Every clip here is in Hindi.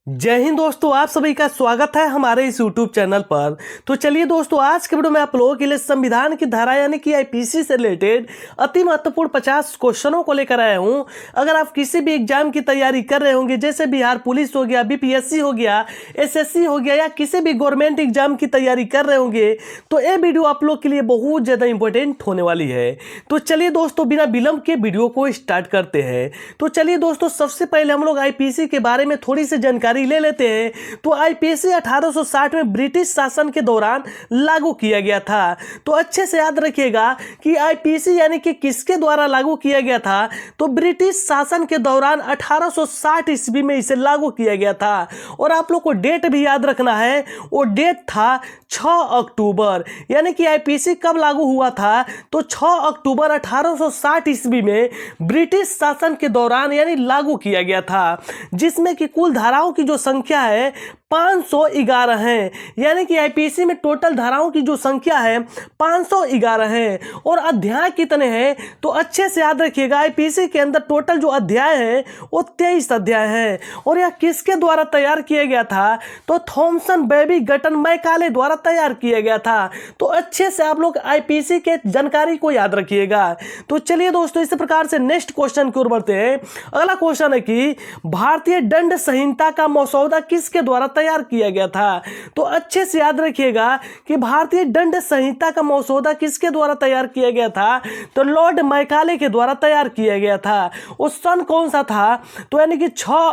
जय हिंद दोस्तों, आप सभी का स्वागत है हमारे इस YouTube चैनल पर। तो चलिए दोस्तों, आज के वीडियो में आप लोगों के लिए संविधान की धारा यानी कि आईपीसी से रिलेटेड अति महत्वपूर्ण 50 क्वेश्चनों को लेकर आया हूं। अगर आप किसी भी एग्जाम की तैयारी कर रहे होंगे, जैसे बिहार पुलिस हो गया, बीपीएससी हो गया, एसएससी हो गया, या किसी भी गवर्नमेंट एग्जाम की तैयारी कर रहे होंगे, तो ये वीडियो आप लोग के लिए बहुत ज़्यादा इंपॉर्टेंट होने वाली है। तो चलिए दोस्तों, बिना विलंब के वीडियो को स्टार्ट करते हैं। तो चलिए दोस्तों, सबसे पहले हम लोग आईपीसी के बारे में थोड़ी सी जानकारी ले लेते हैं। तो आईपीसी 1860 में ब्रिटिश शासन के दौरान लागू किया गया था। तो अच्छे से याद रखिएगा कि आईपीसी यानी कि किसके द्वारा लागू किया गया था। तो ब्रिटिश शासन के दौरान 1860 ईस्वी में इसे लागू किया गया था। और आप लोग को डेट भी याद रखना है, वो डेट था 6 अक्टूबर। यानी कि आईपीसी कब लागू हुआ था? तो 6 अक्टूबर 1860 ईस्वी में ब्रिटिश शासन के दौरान यानी लागू किया गया था, जिसमें कि कुल धाराओं की जो संख्या है 511 है। यानी कि आईपीसी में टोटल धाराओं की जो संख्या है 511 है। और अध्याय कितने हैं? तो अच्छे से याद रखिएगा, आईपीसी के अंदर टोटल जो अध्याय है वो 23 अध्याय है। और यह किसके द्वारा तैयार किया गया था? तो थॉमसन बेबी गटन मैकाले द्वारा तैयार किया गया था। तो अच्छे से आप लोग आईपीसी के जानकारी को याद रखिएगा। तो चलिए दोस्तों, इस प्रकार से नेक्स्ट क्वेश्चन की ओर बढ़ते हैं। अगला क्वेश्चन है कि भारतीय दंड संहिता का मसौदा किसके द्वारा तैयार किया गया था? तो अच्छे से याद रखिएगा कि भारतीय दंड संहिता का मसौदा किसके द्वारा तैयार किया गया था? तो लॉर्ड मैकाले के द्वारा तैयार किया गया था। उस सन कौन सा था? तो यानी कि 6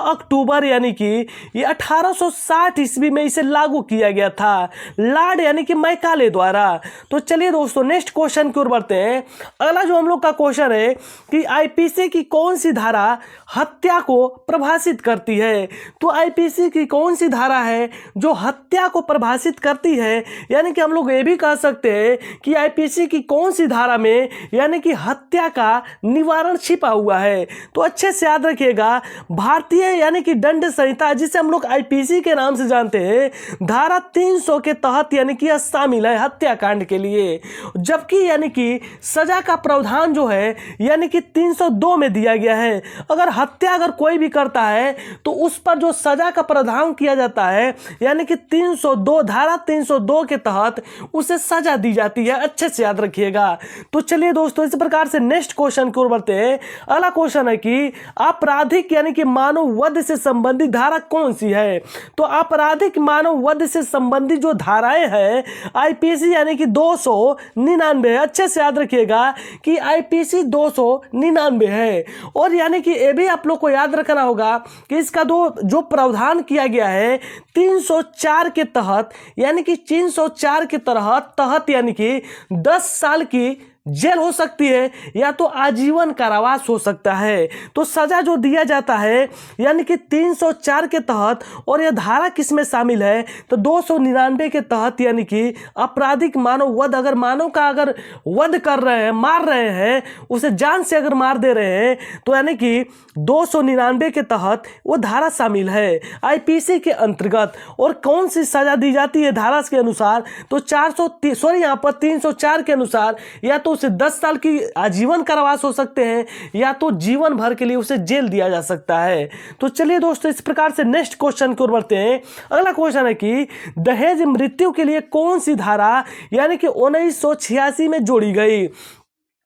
अक्टूबर यानी कि ये 1860 ईस्वी में इसे लागू किया गया था, लॉर्ड यानी कि मैकाले द्वारा। तो चलिए दोस्तों, नेक्स्ट क्वेश्चन की ओर बढ़ते हैं। अगला जो हम लोग का क्वेश्चन है कि आईपीसी की कौन सी धारा हत्या को परिभाषित करती है? तो आईपीसी की कौन सी धारा है जो हत्या को परिभाषित करती है? यानी कि हम लोग ये भी कह सकते हैं कि आईपीसी की कौन सी धारा में यानी कि हत्या का निवारण छिपा हुआ है। तो अच्छे से याद रखिएगा, भारतीय यानी कि दंड संहिता, जिसे हम लोग आईपीसी के नाम से जानते हैं, धारा 300 के तहत यानी कि यह शामिल है हत्याकांड के लिए। जबकि यानी कि सजा का प्रावधान जो है यानी कि 302 में दिया गया है। अगर हत्या अगर कोई भी करता है तो उस पर जो सजा का प्रावधान किया जाता है यानी कि 302 धारा 302 के तहत उसे सजा दी जाती है। अच्छे से याद रखिएगा। तो चलिए दोस्तों, इस प्रकार से नेक्स्ट क्वेश्चन की ओर बढ़ते हैं। अगला क्वेश्चन है कि आपराधिक यानी कि मानव वध से संबंधित धारा कौन सी है? तो आपराधिक मानव वध से संबंधित जो धाराएं हैं आईपीसी यानी कि 299 है। अच्छे से याद रखिएगा कि आईपीसी 299 है। और यानी कि ये भी आप लोग को याद रखना होगा कि इसका जो प्रावधान किया गया है 304 के तहत यानी कि 304 के तहत यानी कि 10 साल की जेल हो सकती है या तो आजीवन कारावास हो सकता है। तो सजा जो दिया जाता है यानी कि 304 के तहत। और यह धारा किस में शामिल है? तो 299 के तहत यानी कि आपराधिक मानव वध। अगर मानव का अगर वध कर रहे हैं, मार रहे हैं, उसे जान से अगर मार दे रहे हैं, तो यानी कि 299 के तहत वो धारा शामिल है आईपीसी के अंतर्गत। और कौन सी सजा दी जाती है धारा के अनुसार? तो 304 के अनुसार या तो उसे 10 साल की आजीवन कारावास हो सकते हैं या तो जीवन भर के लिए उसे जेल दिया जा सकता है। तो चलिए दोस्तों, इस प्रकार से नेक्स्ट क्वेश्चन की ओर बढ़ते हैं। अगला क्वेश्चन है कि दहेज मृत्यु के लिए कौन सी धारा यानी कि 1986 में जोड़ी गई?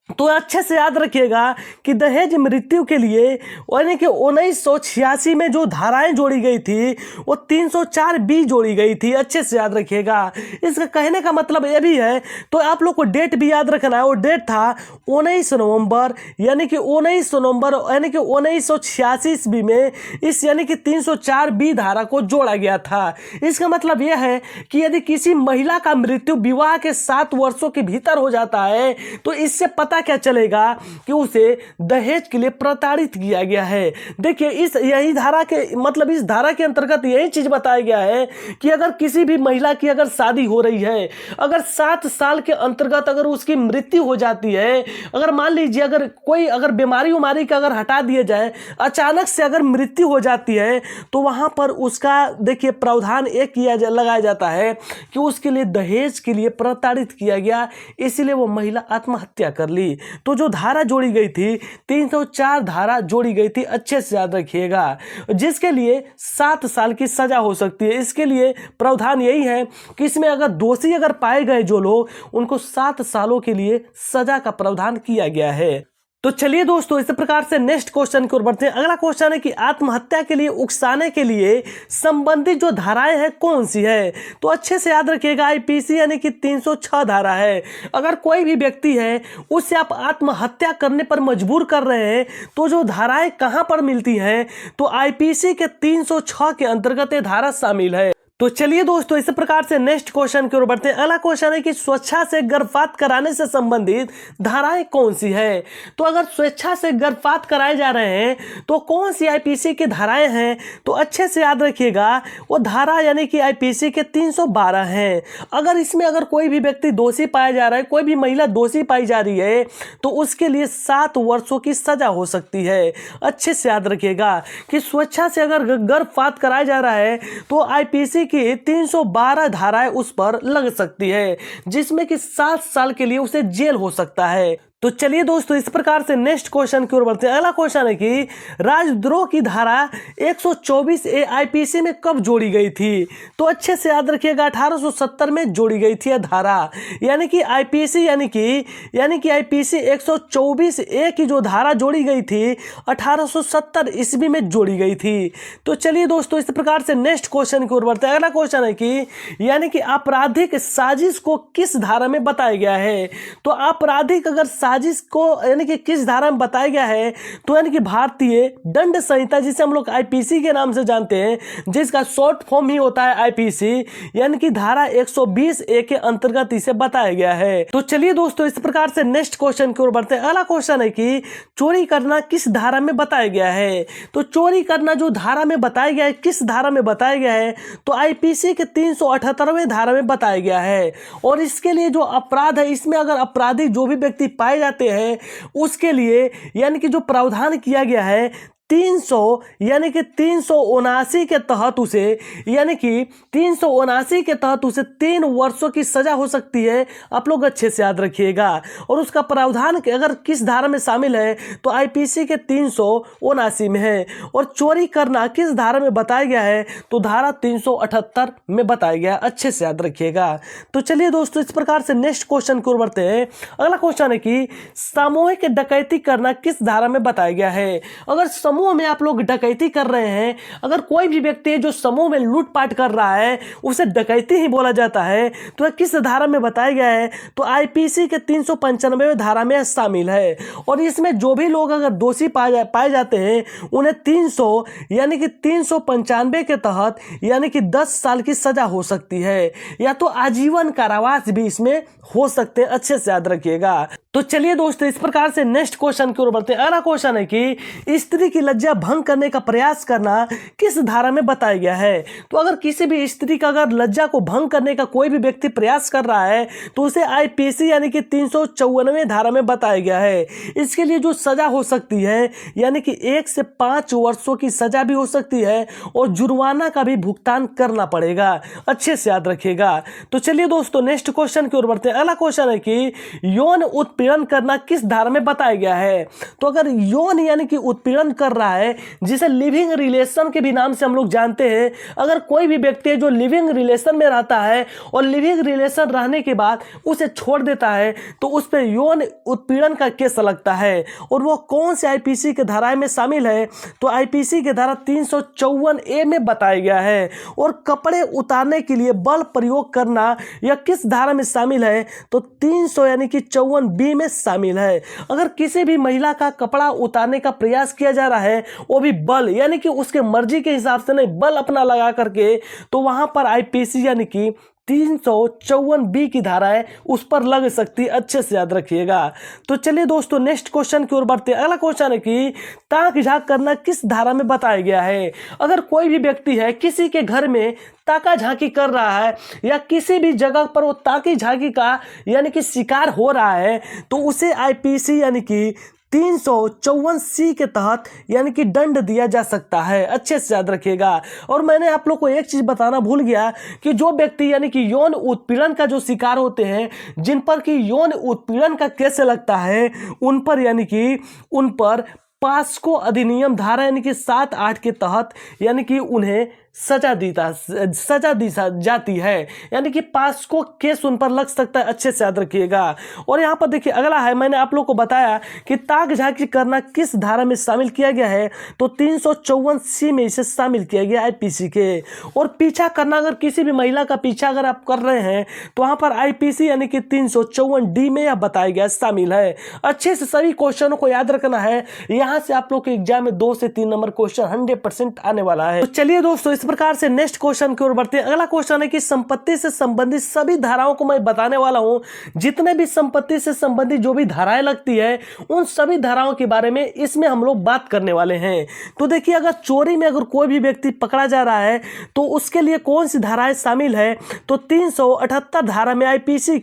तो अच्छे से याद रखिएगा कि दहेज मृत्यु के लिए यानी कि 1986 में जो धाराएं जोड़ी गई थी वो 304B जोड़ी गई थी। अच्छे से याद रखिएगा। इसका कहने का मतलब ये भी है, तो आप लोग को डेट भी याद रखना है। वो डेट था 19 नवंबर यानी कि 19 नवंबर यानी कि 1986 ईस्वी में इस यानी कि 304B धारा को जोड़ा गया था। इसका मतलब यह है कि यदि किसी महिला का मृत्यु विवाह के 7 वर्षों के भीतर हो जाता है तो इससे पता क्या चलेगा कि उसे दहेज के लिए प्रताड़ित किया गया है। देखिए, यही धारा के मतलब इस धारा के अंतर्गत यही चीज बताया गया है कि अगर किसी भी महिला की अगर शादी हो रही है, अगर 7 साल के अंतर्गत अगर उसकी मृत्यु हो जाती है, अगर मान लीजिए अगर कोई अगर बीमारी उमारी का अगर हटा दिया जाए, अचानक से अगर मृत्यु हो जाती है, तो वहां पर उसका देखिए प्रावधान एक लगाया जाता है कि उसके लिए दहेज के लिए प्रताड़ित किया गया, इसीलिए वो महिला आत्महत्या कर ली। वाली, तो जो धारा जोड़ी गई थी 304 धारा जोड़ी गई थी, अच्छे से याद रखिएगा, जिसके लिए 7 साल की सजा हो सकती है। इसके लिए प्रावधान यही है कि इसमें अगर दोषी अगर पाए गए जो लोग, उनको 7 सालों के लिए सजा का प्रावधान किया गया है। तो चलिए दोस्तों, इस प्रकार से नेक्स्ट क्वेश्चन की ओर बढ़ते हैं। अगला क्वेश्चन है कि आत्महत्या के लिए उकसाने के लिए संबंधित जो धाराएं हैं कौन सी है। तो अच्छे से याद रखिएगा, आईपीसी यानी कि 306 धारा है। अगर कोई भी व्यक्ति है उससे आप आत्महत्या करने पर मजबूर कर रहे हैं, तो जो धाराएं कहां पर मिलती हैं, तो आईपीसी के 306 के अंतर्गत ये धारा शामिल है। तो चलिए दोस्तों, इस प्रकार से नेक्स्ट क्वेश्चन की ओर बढ़ते हैं। अगला क्वेश्चन है कि स्वेच्छा से गर्भपात कराने से संबंधित धाराएं कौन सी है। तो अगर स्वेच्छा से गर्भपात कराए जा रहे हैं तो कौन सी आईपीसी की धाराएं हैं, तो अच्छे से याद रखिएगा, वो धारा यानी कि आईपीसी के 312 हैं। अगर इसमें अगर कोई भी व्यक्ति दोषी पाया जा रहा है, कोई भी महिला दोषी पाई जा रही है, तो उसके लिए 7 वर्षों की सजा हो सकती है। अच्छे से याद रखिएगा कि स्वेच्छा से अगर गर्भपात कराया जा रहा है तो आईपीसी की 312 धाराएं उस पर लग सकती है, जिसमें कि 7 साल के लिए उसे जेल हो सकता है। तो चलिए दोस्तों, इस प्रकार से नेक्स्ट क्वेश्चन की ओर बढ़ते हैं। अगला क्वेश्चन है कि राजद्रोह की धारा 124 ए आईपीसी में कब जोड़ी गई थी। तो अच्छे से याद रखिएगा, 1870 में जोड़ी गई थी यह धारा, यानी कि आईपीसी यानी कि आईपीसी 124 ए की जो धारा जोड़ी गई थी 1870 ईस्वी में जोड़ी गई थी। तो चलिए दोस्तों, इस प्रकार से नेक्स्ट क्वेश्चन की ओर बढ़ते हैं। अगला क्वेश्चन है कि यानी कि आपराधिक साजिश को किस धारा में बताया गया है। तो आपराधिक अगर साजिश को यानी कि किस धारा में बताया गया है, तो यानी कि भारतीय दंड संहिता, जिसे हम लोग आईपीसी के नाम से जानते हैं, जिसका शॉर्ट फॉर्म ही होता है आईपीसी, यानी कि धारा 120 ए के अंतर्गत इसे बताया गया है। तो चलिए दोस्तों, इस प्रकार से नेक्स्ट क्वेश्चन की ओर बढ़ते हैं। अगला क्वेश्चन है कि चोरी करना किस धारा में बताया गया है। तो चोरी करना जो धारा में बताया गया है, किस धारा में बताया गया है, तो आईपीसी के 378वें धारा में बताया गया है। और इसके लिए जो अपराध है, इसमें अगर अपराधी जो भी व्यक्ति पाए जाते हैं, उसके लिए यानी कि जो प्रावधान किया गया है 300 यानी कि 379 के तहत उसे, यानी कि 379 के तहत उसे 3 वर्षों की सजा हो सकती है। आप लोग अच्छे से याद रखिएगा। और उसका प्रावधान अगर किस धारा में शामिल है, तो आईपीसी के 379 में है। और चोरी करना किस धारा में बताया गया है, तो धारा 378 में बताया गया। अच्छे से याद रखिएगा। तो चलिए दोस्तों, इस प्रकार से नेक्स्ट क्वेश्चन की ओर बढ़ते हैं। अगला क्वेश्चन है कि सामूहिक डकैती करना किस धारा में बताया गया है। अगर समूह में आप लोग डकैती कर रहे हैं, अगर कोई भी व्यक्ति है जो समूह में लूटपाट कर रहा है, उसे डकैती ही बोला जाता है। तो किस धारा में बताया गया है, तो आईपीसी के 395वें धारा में शामिल है। और इसमें जो भी लोग अगर दोषी पाए जाते हैं, उन्हें 300 यानी कि 395 के तहत यानी कि 10 साल की सजा हो सकती है, या तो आजीवन कारावास भी इसमें हो सकते हैं। अच्छे से याद रखिएगा। तो चलिए दोस्तों, इस प्रकार से नेक्स्ट क्वेश्चन की ओर बढ़ते हैं। अगला क्वेश्चन है कि स्त्री की लज्जा भंग करने का प्रयास करना किस धारा में बताया गया है। तो अगर किसी भी स्त्री का अगर लज्जा को भंग करने का कोई भी व्यक्ति प्रयास कर रहा है, तो उसे आईपीसी यानी कि 354वें धारा में बताया गया है। इसके लिए जो सजा हो सकती है, यानी कि 1 से 5 वर्षों की सजा भी हो सकती है, और जुर्माना का भी भुगतान करना पड़ेगा। अच्छे से याद रखिएगा। तो चलिए दोस्तों, नेक्स्ट क्वेश्चन की ओर बढ़ते हैं। अगला क्वेश्चन है कि यौन उत्पीड़न करना किस धारा में बताया गया है। तो अगर यौन यानी कि उत्पीड़न कर रहा है, जिसे लिविंग रिलेशन के भी नाम से हम लोग जानते हैं, अगर कोई भी व्यक्ति है जो लिविंग रिलेशन में रहता है और लिविंग रिलेशन रहने के बाद उसे छोड़ देता है, तो उस पर यौन उत्पीड़न का केस लगता है। और वो कौन से आईपीसी के धारा में शामिल है, तो आईपीसी के धारा 354 ए में बताया गया है। और कपड़े उतारने के लिए बल प्रयोग करना यह किस धारा में शामिल है, तो 300 यानी कि 54 बी में शामिल है। अगर किसी भी महिला का कपड़ा उतारने का प्रयास किया जा रहा है, वो भी बल यानी कि उसके मर्जी के हिसाब से नहीं, बल अपना लगा करके, तो वहां पर आईपीसी यानी कि 354 बी की धारा है उस पर लग सकती है। अच्छे से याद रखिएगा। तो चलिए दोस्तों, नेक्स्ट क्वेश्चन की ओर बढ़ते हैं। अगला क्वेश्चन है कि ताक झांक करना किस धारा में बताया गया है। अगर कोई भी व्यक्ति है किसी के घर में ताका झांकी कर रहा है, या किसी भी जगह पर वो ताकी झांकी का यानी कि शिकार हो रहा है, तो उसे आईपीसी यानी कि 354C के तहत यानी कि दंड दिया जा सकता है। अच्छे से याद रखिएगा। और मैंने आप लोग को एक चीज बताना भूल गया कि जो व्यक्ति यानी कि यौन उत्पीड़न का जो शिकार होते हैं, जिन पर कि यौन उत्पीड़न का केस लगता है, उन पर यानी कि उन पर पास्को अधिनियम धारा यानी कि 7-8 के तहत यानी कि उन्हें सजा दी जाती है, यानी कि पास्को केस उन पर लग सकता है। अच्छे से याद रखिएगा। और यहाँ पर देखिए अगला है, मैंने आप लोग को बताया कि ताक झांकी करना किस धारा में शामिल किया गया है, तो 354C में इसे शामिल किया गया आईपीसी के। और पीछा करना, अगर किसी भी महिला का पीछा अगर आप कर रहे हैं तो वहाँ पर आईपीसी यानी कि 354D में यह बताया गया शामिल है। अच्छे से सभी क्वेश्चनों को याद रखना है, यहाँ से आप लोग के एग्जाम में 2 से 3 नंबर क्वेश्चन 100% आने वाला है। तो चलिए दोस्तों, इस प्रकार से नेक्स्ट क्वेश्चन की ओर बढ़ते हैं। अगला क्वेश्चन है कि संपत्ति से संबंधित सभी धाराओं को मैं बताने वाला हूं। जितने भी संपत्ति से संबंधित जो भी धाराएं लगती है, उन सभी धाराओं के बारे में इसमें हम लोग बात करने वाले हैं। तो देखिए, अगर चोरी में अगर कोई भी व्यक्ति पकड़ा जा रहा है तो उसके लिए कौन सी धाराएं शामिल है, तो 378 धारा में आईपीसी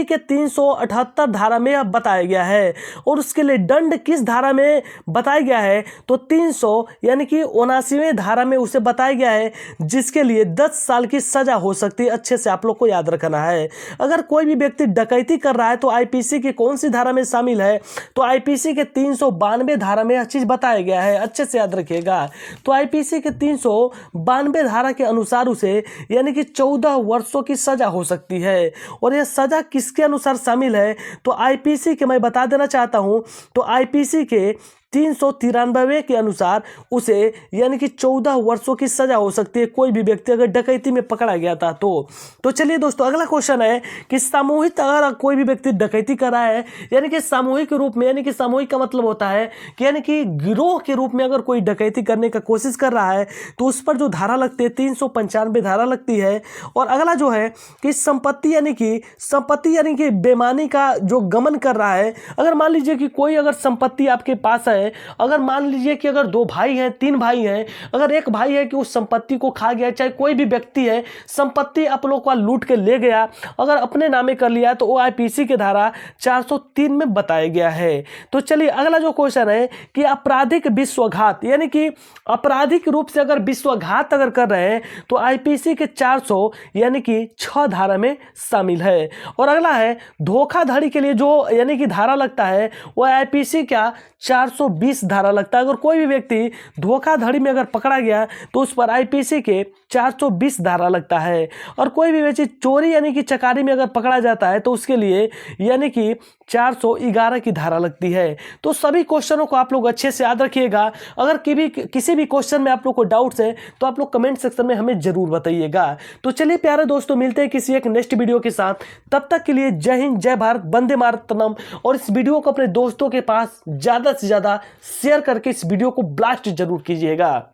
के 378 धारा में यह बताया गया है। और उसके लिए दंड किस धारा में बताया गया है, तो 300 यानी कि 79वें धारा में उसे बताया गया है, जिसके लिए 10 साल की सजा हो सकती है। अच्छे से आप लोग को याद रखना है। अगर कोई भी व्यक्ति डकैती कर रहा है तो आईपीसी की कौन सी धारा में शामिल है, तो आईपीसी के 392 धारा में यह चीज बताया गया है। अच्छे से याद रखिएगा। तो आईपीसी के 392 धारा के अनुसार उसे यानी कि 14 वर्षों की सजा हो सकती है। और यह सजा किसके अनुसार शामिल है, तो आईपीसी के मैं बता देना चाहता हूं, तो आईपीसी के 393 के अनुसार उसे यानी कि 14 वर्षों की सजा हो सकती है, कोई भी व्यक्ति अगर डकैती में पकड़ा गया था तो चलिए दोस्तों, अगला क्वेश्चन है कि सामूहिक अगर कोई भी व्यक्ति डकैती कर रहा है, यानी कि सामूहिक रूप में, यानी कि सामूहिक का मतलब होता है कि यानी कि गिरोह के रूप में अगर कोई डकैती करने का कोशिश कर रहा है तो उस पर जो धारा लगती है 395 धारा लगती है। और अगला जो है कि संपत्ति यानी कि बेईमानी का जो गमन कर रहा है, अगर मान लीजिए कि कोई अगर संपत्ति आपके पास है, अगर मान लीजिए कि अगर 2 भाई हैं, 3 भाई हैं, अगर एक भाई है कि उस संपत्ति को खा गया, चाहे कोई भी व्यक्ति है संपत्ति आप लोग का लूट के ले गया, अगर अपने नामे कर लिया, तो वो आईपीसी के धारा 403 में बताया गया है। तो चलिए अगला जो क्वेश्चन है कि आपराधिक विश्वासघात, यानी कि आपराधिक रूप से अगर विश्वासघात अगर कर रहे हैं तो आईपीसी के 400 यानी कि 6 धारा में शामिल है। और अगला है धोखाधड़ी के लिए जो यानी कि धारा लगता है, वो आईपीसी का 420 धारा लगता है। अगर कोई भी व्यक्ति धोखाधड़ी में अगर पकड़ा गया तो उस पर आईपीसी के 420 धारा लगता है। और कोई भी व्यक्ति चोरी यानी कि चकारी में अगर पकड़ा जाता है तो उसके लिए यानी कि 411 की धारा लगती है। तो सभी क्वेश्चनों को आप लोग अच्छे से याद रखिएगा। अगर किसी भी क्वेश्चन में आप लोग को डाउट्स है तो आप लोग कमेंट सेक्शन में हमें जरूर बताइएगा। तो चलिए प्यारे दोस्तों, मिलते हैं किसी एक नेक्स्ट वीडियो के साथ। तब तक के लिए जय हिंद, जय भारत, वंदे मातरम। और इस वीडियो को अपने दोस्तों के पास ज्यादा से ज्यादा शेयर करके इस वीडियो को ब्लास्ट जरूर कीजिएगा।